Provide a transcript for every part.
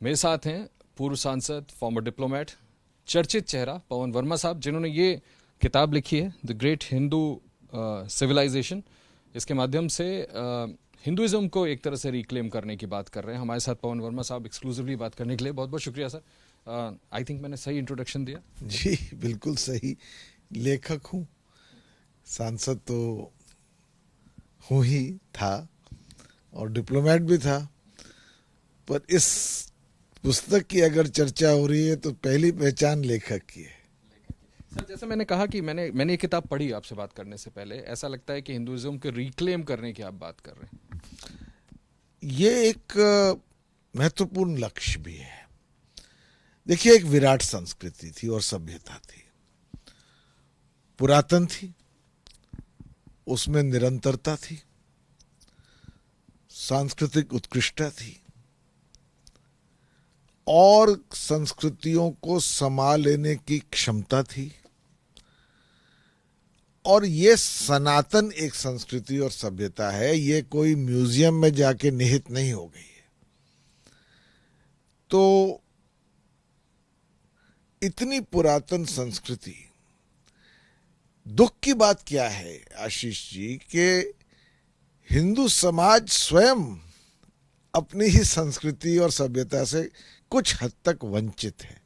मेरे साथ हैं पूर्व सांसद, फॉर्मर डिप्लोमेट, चर्चित चेहरा पवन वर्मा साहब, जिन्होंने ये किताब लिखी है द ग्रेट हिंदू सिविलाइजेशन। इसके माध्यम से हिंदुइज्म को एक तरह से रिक्लेम करने की बात कर रहे हैं। हमारे साथ पवन वर्मा साहब एक्सक्लूसिवली बात करने के लिए बहुत बहुत शुक्रिया सर। आई थिंक मैंने सही इंट्रोडक्शन दिया। जी बिल्कुल सही। लेखक हूँ, सांसद तो हूँ ही था और डिप्लोमेट भी था, पर इस पुस्तक की अगर चर्चा हो रही है तो पहली पहचान लेखक की है। सर, जैसे मैंने कहा कि मैंने ये किताब पढ़ी आपसे बात करने से पहले, ऐसा लगता है कि हिंदुइज्म को रिक्लेम करने की आप बात कर रहे हैं। ये एक महत्वपूर्ण लक्ष्य भी है। देखिए, एक विराट संस्कृति थी और सभ्यता थी, पुरातन थी, उसमें निरंतरता थी, सांस्कृतिक उत्कृष्टता थी और संस्कृतियों को समा लेने की क्षमता थी। और ये सनातन एक संस्कृति और सभ्यता है, ये कोई म्यूजियम में जाके निहित नहीं हो गई है। तो इतनी पुरातन संस्कृति, दुख की बात क्या है आशीष जी कि हिंदू समाज स्वयं अपनी ही संस्कृति और सभ्यता से कुछ हद तक वंचित है।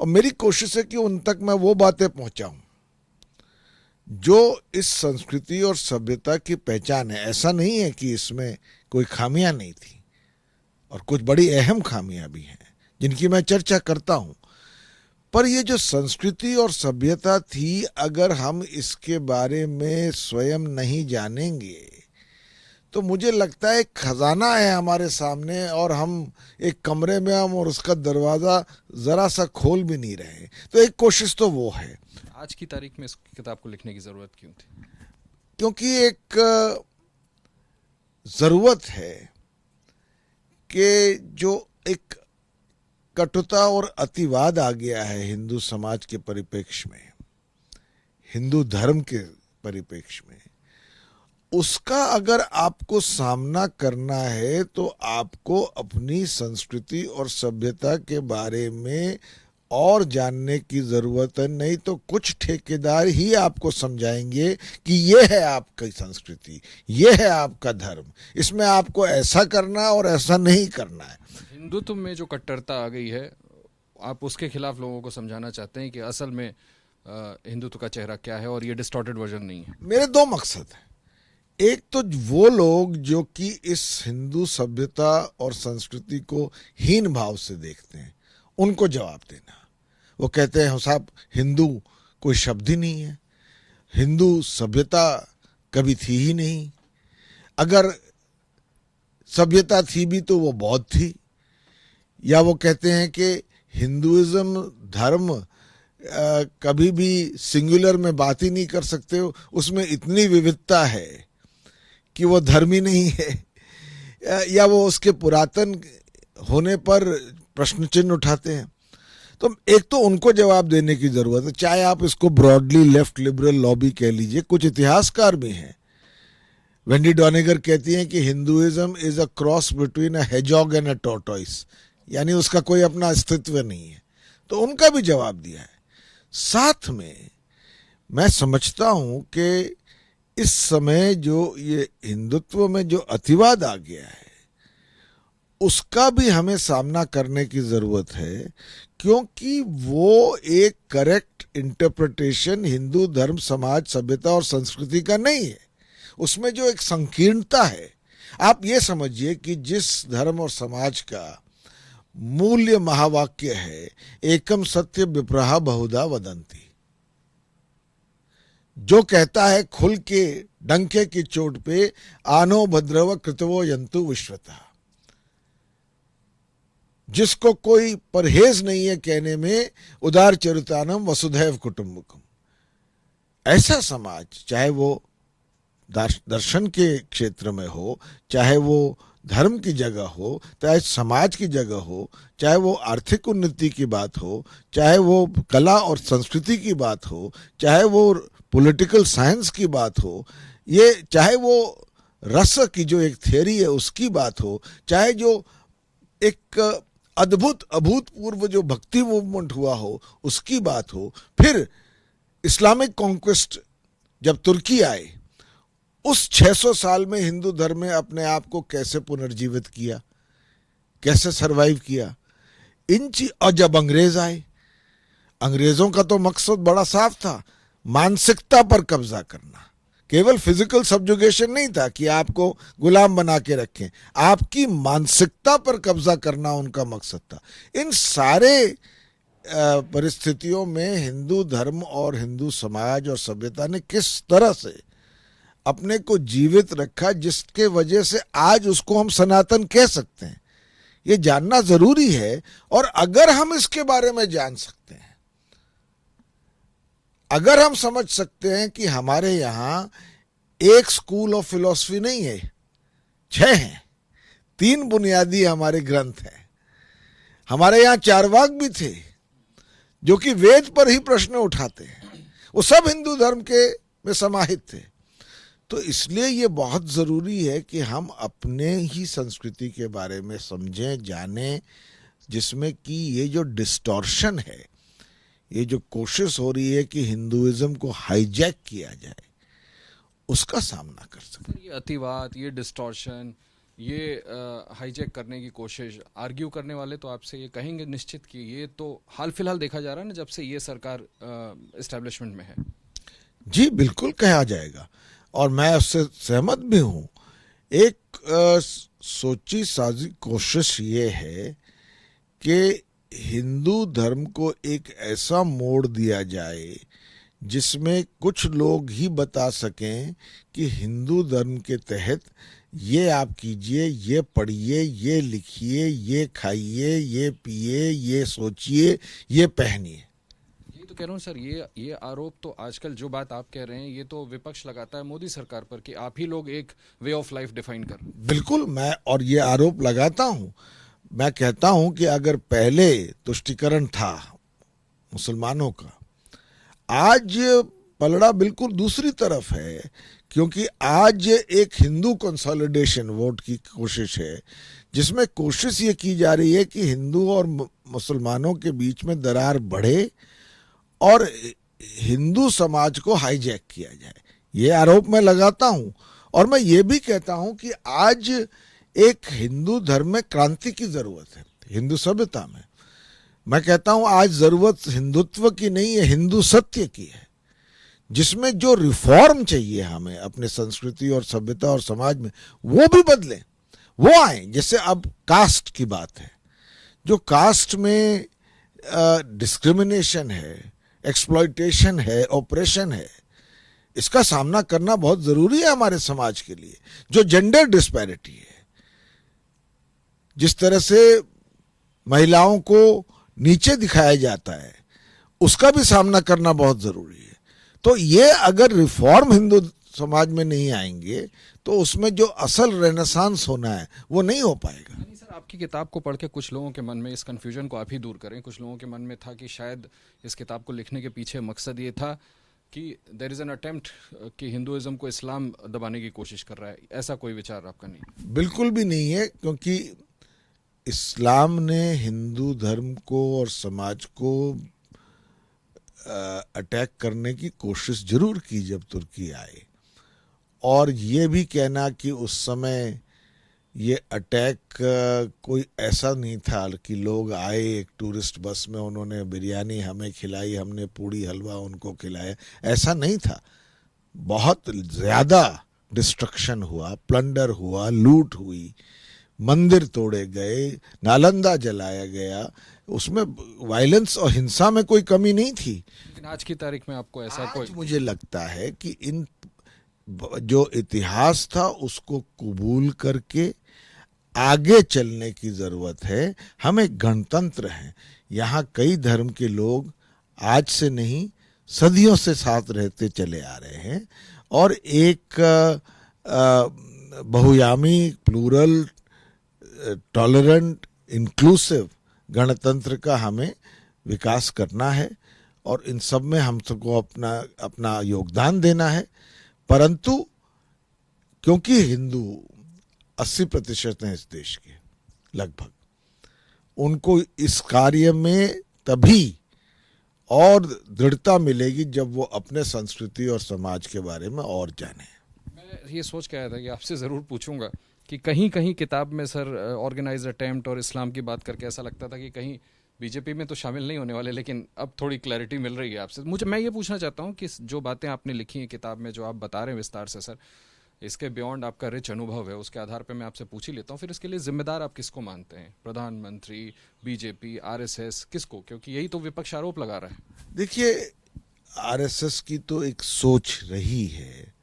और मेरी कोशिश है कि उन तक मैं वो बातें पहुंचाऊं जो इस संस्कृति और सभ्यता की पहचान है। ऐसा नहीं है कि इसमें कोई खामियां नहीं थी, और कुछ बड़ी अहम खामियां भी हैं जिनकी मैं चर्चा करता हूं। पर ये जो संस्कृति और सभ्यता थी, अगर हम इसके बारे में स्वयं नहीं जानेंगे तो मुझे लगता है एक खजाना है हमारे सामने और हम एक कमरे में हम और उसका दरवाज़ा ज़रा सा खोल भी नहीं रहे। तो एक कोशिश तो वो है। आज की तारीख में इस किताब को लिखने की ज़रूरत क्यों थी? क्योंकि एक ज़रूरत है कि जो एक कटुता और अतिवाद आ गया है हिंदू समाज के परिप्रेक्ष्य में, हिंदू धर्म के परिप्रेक्ष्य में, उसका अगर आपको सामना करना है तो आपको अपनी संस्कृति और सभ्यता के बारे में और जानने की जरूरत है। नहीं तो कुछ ठेकेदार ही आपको समझाएंगे कि ये है आपकी संस्कृति, ये है आपका धर्म, इसमें आपको ऐसा करना और ऐसा नहीं करना है। हिंदुत्व में जो कट्टरता आ गई है, आप उसके खिलाफ लोगों को समझाना चाहते हैं कि असल में हिंदुत्व का चेहरा क्या है और ये डिस्टॉर्टेड वर्जन नहीं है। मेरे दो मकसद हैं। एक तो वो लोग जो कि इस हिंदू सभ्यता और संस्कृति को हीन भाव से देखते हैं, उनको जवाब देना। वो कहते हैं साहब, हिंदू कोई शब्द ही नहीं है, हिंदू सभ्यता कभी थी ही नहीं, अगर सभ्यता थी भी तो वो बौद्ध थी। या वो कहते हैं कि हिंदुइज्म धर्म कभी भी सिंगुलर में बात ही नहीं कर सकते, उसमें इतनी विविधता है कि वो धर्म ही नहीं है। या वो उसके पुरातन होने पर प्रश्न चिन्ह उठाते हैं। तो एक तो उनको जवाब देने की जरूरत है, चाहे आप इसको ब्रॉडली लेफ्ट लिबरल लॉबी कह लीजिए। कुछ इतिहासकार भी हैं, वेंडी डॉनेगर कहती हैं कि Hinduism is a cross between a hedgehog and a tortoise, यानी उसका कोई अपना अस्तित्व नहीं है। तो उनका भी जवाब दिया है। साथ में मैं समझता हूं कि इस समय जो ये हिंदुत्व में जो अतिवाद आ गया है, उसका भी हमें सामना करने की जरूरत है, क्योंकि वो एक करेक्ट इंटरप्रिटेशन हिंदू धर्म, समाज, सभ्यता और संस्कृति का नहीं है। उसमें जो एक संकीर्णता है, आप ये समझिए कि जिस धर्म और समाज का मूल्य महावाक्य है, एकम सत्य विप्रहा बहुधा वदंती, जो कहता है खुल के डंके की चोट पे, आनो भद्रव कृतवो यंतु विश्वता, जिसको कोई परहेज नहीं है कहने में, उदार चरितानम वसुधैव कुटुंबकम। ऐसा समाज, चाहे वो दर्शन के क्षेत्र में हो, चाहे वो धर्म की जगह हो, चाहे समाज की जगह हो, चाहे वो आर्थिक उन्नति की बात हो, चाहे वो कला और संस्कृति की बात हो, चाहे वो पॉलिटिकल साइंस की बात हो, ये चाहे वो रस की जो एक थियरी है उसकी बात हो, चाहे जो एक अद्भुत अभूतपूर्व जो भक्ति मूवमेंट हुआ हो उसकी बात हो, फिर इस्लामिक कॉन्क्वेस्ट जब तुर्की आए, उस 600 साल में हिंदू धर्म ने अपने आप को कैसे पुनर्जीवित किया, कैसे सरवाइव किया, और जब अंग्रेज आए, अंग्रेजों का तो मकसद बड़ा साफ था, मानसिकता पर कब्जा करना। केवल फिजिकल सब्जुगेशन नहीं था कि आपको गुलाम बना के रखें, आपकी मानसिकता पर कब्जा करना उनका मकसद था। इन सारे परिस्थितियों में हिंदू धर्म और हिंदू समाज और सभ्यता ने किस तरह से अपने को जीवित रखा, जिसके वजह से आज उसको हम सनातन कह सकते हैं, ये जानना जरूरी है। और अगर हम इसके बारे में जान सकते हैं, अगर हम समझ सकते हैं कि हमारे यहां एक स्कूल ऑफ फिलॉसफी नहीं है, 6 हैं, 3 बुनियादी हमारे ग्रंथ हैं, हमारे यहां चारवाक भी थे जो कि वेद पर ही प्रश्न उठाते हैं, वो सब हिंदू धर्म के में समाहित थे। तो इसलिए ये बहुत जरूरी है कि हम अपने ही संस्कृति के बारे में समझें, जानें, जिसमें कि ये जो डिस्टॉर्शन है, ये जो कोशिश हो रही है कि हिंदुइज्म को हाईजैक किया जाए, उसका सामना कर सकें। ये अतिवाद, ये डिस्टॉर्शन, ये हाईजैक करने की कोशिश, आर्ग्यू करने वाले तो आपसे ये कहेंगे निश्चित कि ये तो हाल फिलहाल देखा जा रहा है ना, जब से ये सरकार एस्टेब्लिशमेंट में है। जी बिल्कुल कहा जाएगा, और मैं उससे सहमत भी हूं। एक सोची साजी कोशिश ये है कि हिंदू धर्म को एक ऐसा मोड़ दिया जाए जिसमें कुछ लोग ही बता सकें कि हिंदू धर्म के तहत ये आप कीजिए, ये पढ़िए, ये लिखिए, ये खाइए, ये पिए, ये सोचिए, ये पहनिए। ये तो कह रहा हूँ सर, ये आरोप तो आजकल जो बात आप कह रहे हैं, ये तो विपक्ष लगाता है मोदी सरकार पर कि आप ही लोग एक वे ऑफ लाइफ डिफाइन कर। बिल्कुल, मैं और ये आरोप लगाता हूँ। मैं कहता हूं कि अगर पहले तुष्टीकरण था मुसलमानों का, आज पलड़ा बिल्कुल दूसरी तरफ है, क्योंकि आज एक हिंदू कंसोलिडेशन वोट की कोशिश है, जिसमें कोशिश ये की जा रही है कि हिंदू और मुसलमानों के बीच में दरार बढ़े और हिंदू समाज को हाईजैक किया जाए। ये आरोप मैं लगाता हूं, और मैं ये भी कहता हूं कि आज एक हिंदू धर्म में क्रांति की जरूरत है, हिंदू सभ्यता में। मैं कहता हूं आज जरूरत हिंदुत्व की नहीं है, हिंदू सत्य की है, जिसमें जो रिफॉर्म चाहिए हमें अपने संस्कृति और सभ्यता और समाज में, वो भी बदले, वो आए। जैसे अब कास्ट की बात है, जो कास्ट में डिस्क्रिमिनेशन है, एक्सप्लॉयटेशन है, ऑपरेशन है, इसका सामना करना बहुत जरूरी है हमारे समाज के लिए। जो जेंडर डिस्पैरिटी है, जिस तरह से महिलाओं को नीचे दिखाया जाता है, उसका भी सामना करना बहुत जरूरी है। तो ये अगर रिफॉर्म हिंदू समाज में नहीं आएंगे तो उसमें जो असल रेनेसांस होना है वो नहीं हो पाएगा। नहीं सर, आपकी किताब को पढ़ के कुछ लोगों के मन में इस कन्फ्यूजन को आप ही दूर करें। कुछ लोगों के मन में था कि शायद इस किताब को लिखने के पीछे मकसद ये था कि देयर इज एन अटेम्प्ट कि हिंदुइज्म को इस्लाम दबाने की कोशिश कर रहा है। ऐसा कोई विचार आपका नहीं? बिल्कुल भी नहीं है, क्योंकि इस्लाम ने हिंदू धर्म को और समाज को अटैक करने की कोशिश जरूर की जब तुर्की आए, और ये भी कहना कि उस समय ये अटैक कोई ऐसा नहीं था कि लोग आए एक टूरिस्ट बस में, उन्होंने बिरयानी हमें खिलाई, हमने पूड़ी हलवा उनको खिलाया, ऐसा नहीं था। बहुत ज़्यादा डिस्ट्रक्शन हुआ, प्लंडर हुआ, लूट हुई, मंदिर तोड़े गए, नालंदा जलाया गया, उसमें वायलेंस और हिंसा में कोई कमी नहीं थी। लेकिन आज की तारीख में आपको ऐसा आज मुझे लगता है कि इन जो इतिहास था उसको कबूल करके आगे चलने की जरूरत है। हम एक गणतंत्र हैं, यहाँ कई धर्म के लोग आज से नहीं सदियों से साथ रहते चले आ रहे हैं, और एक बहुयामी, प्लूरल, टॉलरेंट, इंक्लूसिव गणतंत्र का हमें विकास करना है, और इन सब में हम सबको अपना योगदान देना है। परंतु क्योंकि हिंदू 80% हैं इस देश के लगभग, उनको इस कार्य में तभी और दृढ़ता मिलेगी जब वो अपने संस्कृति और समाज के बारे में और जाने। मैं ये सोच के आया था कि आपसे ज़रूर पूछूंगा कि कहीं कहीं किताब में सर ऑर्गेनाइज्ड अटेम्प्ट और इस्लाम की बात करके ऐसा लगता था कि कहीं बीजेपी में तो शामिल नहीं होने वाले, लेकिन अब थोड़ी क्लैरिटी मिल रही है आपसे। मैं ये पूछना चाहता हूँ कि जो बातें आपने लिखी हैं किताब में, जो आप बता रहे हैं विस्तार से सर, इसके बियॉन्ड आपका रिच अनुभव है, उसके आधार पर मैं आपसे पूछ ही लेता हूँ, फिर इसके लिए जिम्मेदार आप किसको मानते हैं? प्रधानमंत्री, बीजेपी, आरएसएस, किसको? क्योंकि यही तो विपक्ष आरोप लगा रहा है। देखिए, आरएसएस की तो एक सोच रही है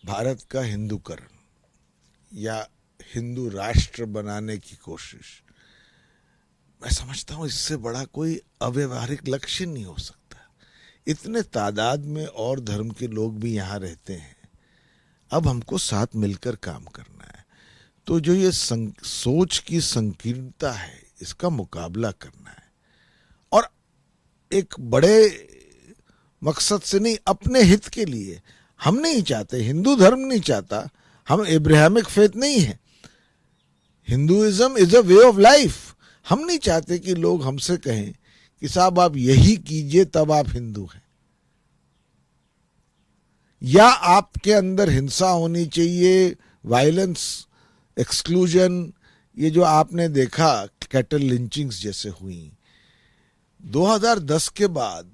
भारत का हिंदूकरण या हिंदू राष्ट्र बनाने की कोशिश। मैं समझता हूं इससे बड़ा कोई अव्यवहारिक लक्ष्य नहीं हो सकता। इतने तादाद में और धर्म के लोग भी यहाँ रहते हैं, अब हमको साथ मिलकर काम करना है। तो जो ये सोच की संकीर्णता है, इसका मुकाबला करना है, और एक बड़े मकसद से नहीं, अपने हित के लिए। हम नहीं चाहते, हिंदू धर्म नहीं चाहता, हम एब्राहमिक फेथ नहीं है, Hinduism is a way of life. हम नहीं चाहते कि लोग हमसे कहें कि साहब आप यही कीजिए तब आप हिंदू हैं, या आपके अंदर हिंसा होनी चाहिए, वायलेंस, एक्सक्लूजन। ये जो आपने देखा कैटल लिंचिंग्स जैसे हुई 2010 के बाद,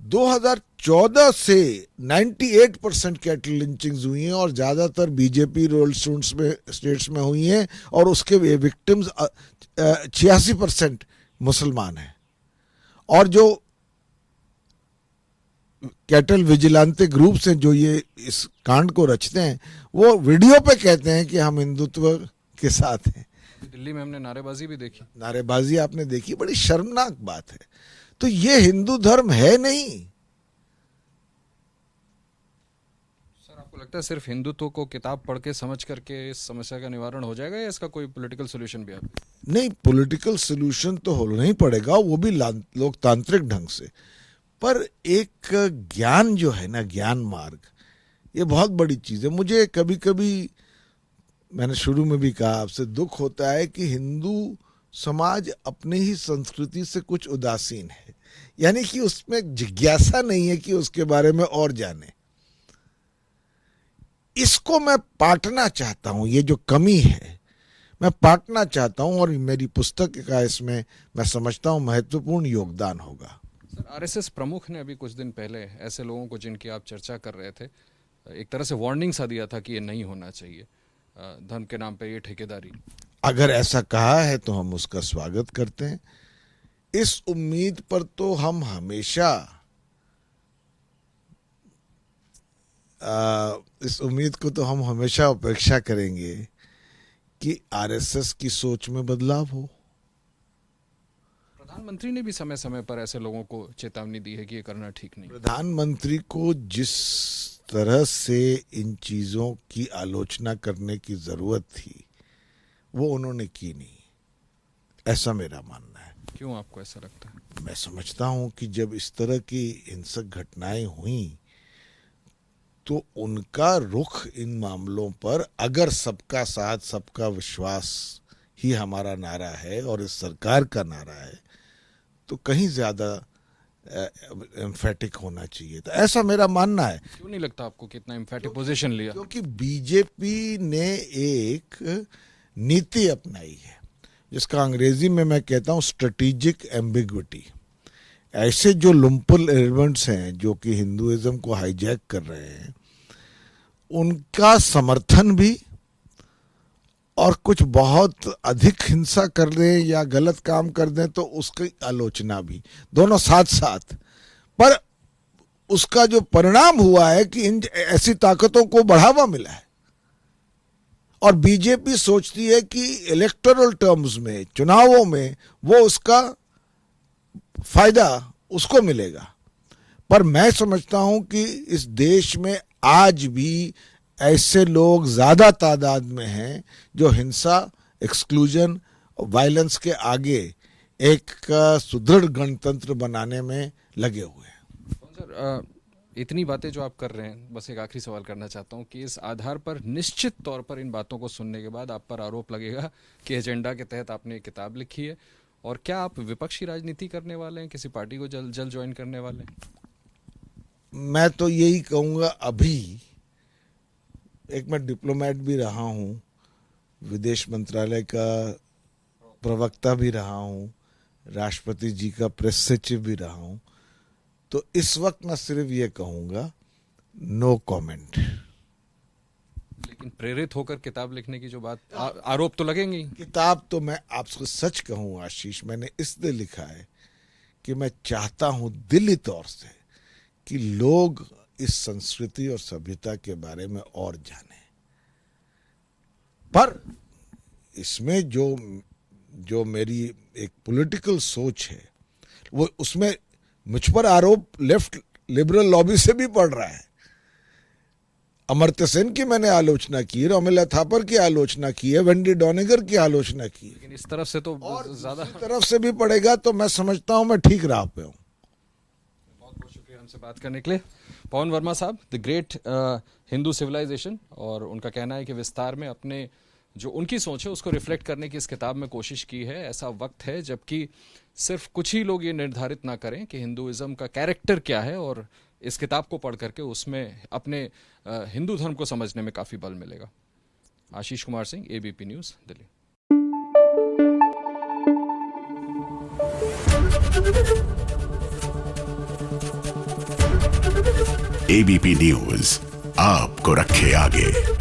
2014 से 98% कैटल लिंचिंग्स हुई हैं और ज्यादातर बीजेपी रूल्ड स्टेट्स में हुई हैं, और उसके विक्टिम्स 86% मुसलमान हैं। और जो कैटल विजिलेंटे ग्रुप्स हैं जो ये इस कांड को रचते हैं, वो वीडियो पे कहते हैं कि हम हिंदुत्व के साथ हैं। दिल्ली में हमने नारेबाजी भी देखी। नारेबाजी आपने देखी, बड़ी शर्मनाक बात है। तो ये हिंदू धर्म है नहीं। सर, आपको लगता है सिर्फ हिंदुत्व को किताब पढ़ के समझ करके इस समस्या का निवारण हो जाएगा, या इसका कोई पॉलिटिकल सोल्यूशन भी है? नहीं, पॉलिटिकल सोल्यूशन तो होना ही पड़ेगा, वो भी लोकतांत्रिक ढंग से। पर एक ज्ञान जो है ना, ज्ञान मार्ग, ये बहुत बड़ी चीज है। मुझे कभी कभी, मैंने शुरू में भी कहा आपसे, दुख होता है कि हिंदू समाज अपनी ही संस्कृति से कुछ उदासीन है, यानी कि उसमें जिज्ञासा नहीं है कि उसके बारे में और जाने। इसको मैं पाटना चाहता हूं, ये जो कमी है मैं पाटना चाहता हूं, और मेरी पुस्तक का इसमें मैं समझता हूं महत्वपूर्ण योगदान होगा। सर, आरएसएस प्रमुख ने अभी कुछ दिन पहले ऐसे लोगों को जिनकी आप चर्चा कर रहे थे, एक तरह से वार्निंग सा दिया था कि ये नहीं होना चाहिए, धर्म के नाम पे ये ठेकेदारी। अगर ऐसा कहा है तो हम उसका स्वागत करते हैं। इस उम्मीद पर तो हम हमेशा इस उम्मीद को तो हम हमेशा अपेक्षा करेंगे कि आरएसएस की सोच में बदलाव हो। प्रधानमंत्री ने भी समय समय पर ऐसे लोगों को चेतावनी दी है कि ये करना ठीक नहीं। प्रधानमंत्री को जिस तरह से इन चीजों की आलोचना करने की जरूरत थी वो उन्होंने की नहीं, ऐसा मेरा मानना है। क्यों आपको ऐसा लगता है? मैं समझता हूं कि जब इस तरह की हिंसक घटनाएं हुई तो उनका रुख इन मामलों पर, अगर सबका साथ सबका विश्वास ही हमारा नारा है और इस सरकार का नारा है, तो कहीं ज्यादा एम्फेटिक होना चाहिए था, ऐसा मेरा मानना है। क्यों नहीं लगता आपको कितना एम्फेटिक पोजीशन लिया? क्योंकि बीजेपी ने एक नीति अपनाई है जिसका अंग्रेजी में मैं कहता हूं स्ट्रेटेजिक एम्बिग्विटी। ऐसे जो लुम्पल एलिमेंट्स हैं जो कि हिंदुइज्म को हाईजैक कर रहे हैं, उनका समर्थन भी, और कुछ बहुत अधिक हिंसा कर दें या गलत काम कर दें तो उसकी आलोचना भी, दोनों साथ साथ। पर उसका जो परिणाम हुआ है कि इन ऐसी ताकतों को बढ़ावा मिला है, और बीजेपी सोचती है कि इलेक्टोरल टर्म्स में, चुनावों में, वो उसका फायदा उसको मिलेगा। पर मैं समझता हूं कि इस देश में आज भी ऐसे लोग ज्यादा तादाद में हैं जो हिंसा, एक्सक्लूजन, वायलेंस के आगे एक सुदृढ़ गणतंत्र बनाने में लगे हुए हैं। सर, इतनी बातें जो आप कर रहे हैं, बस एक आखिरी सवाल करना चाहता हूँ कि इस आधार पर निश्चित तौर पर इन बातों को सुनने के बाद आप पर आरोप लगेगा कि एजेंडा के तहत आपने एक किताब लिखी है, और क्या आप विपक्ष की राजनीति करने वाले हैं, किसी पार्टी को जल्द ज्वाइन करने वाले हैं? मैं तो यही कहूँगा, अभी एक मैं डिप्लोमेट भी रहा हूँ, विदेश मंत्रालय का प्रवक्ता भी रहा हूँ, राष्ट्रपति जी का प्रेस सचिव भी रहा हूँ, तो इस वक्त मैं सिर्फ ये कहूँगा, नो कमेंट। लेकिन प्रेरित होकर किताब लिखने की जो बात, आरोप तो लगेंगे ही। किताब तो मैं आपको सच कहूँ आशीष, मैंने इसलिए लिखा है कि मैं चाहता हूँ दिली तौर से कि लोग इस संस्कृति और सभ्यता के बारे में और जानें। पर इसमें जो मेरी एक पॉलिटिकल सोच है, वो उसमें मुझ पर आरोप लेफ्ट लिबरल लॉबी से भी पड़ रहा है। अमर्त्य सेन की मैंने आलोचना की है, रोमिला थापर की आलोचना की है, वेंडी डोनेगर की आलोचना की है, लेकिन इस तरफ से तो ज्यादा तरफ से भी पड़ेगा, तो मैं समझता हूं मैं ठीक राह पे हूं। बहुत बहुत शुक्रिया हमसे बात करने के लिए। पवन वर्मा साहब, द ग्रेट हिंदू सिविलाइजेशन, और उनका कहना है कि विस्तार में अपने जो उनकी सोच है उसको रिफ्लेक्ट करने की इस किताब में कोशिश की है। ऐसा वक्त है जबकि सिर्फ कुछ ही लोग ये निर्धारित ना करें कि हिंदुइज्म का कैरेक्टर क्या है, और इस किताब को पढ़ करके उसमें अपने हिंदू धर्म को समझने में काफ़ी बल मिलेगा। Ashish Kumar Singh, ABP news, Delhi. ABP news आपको रखे आगे।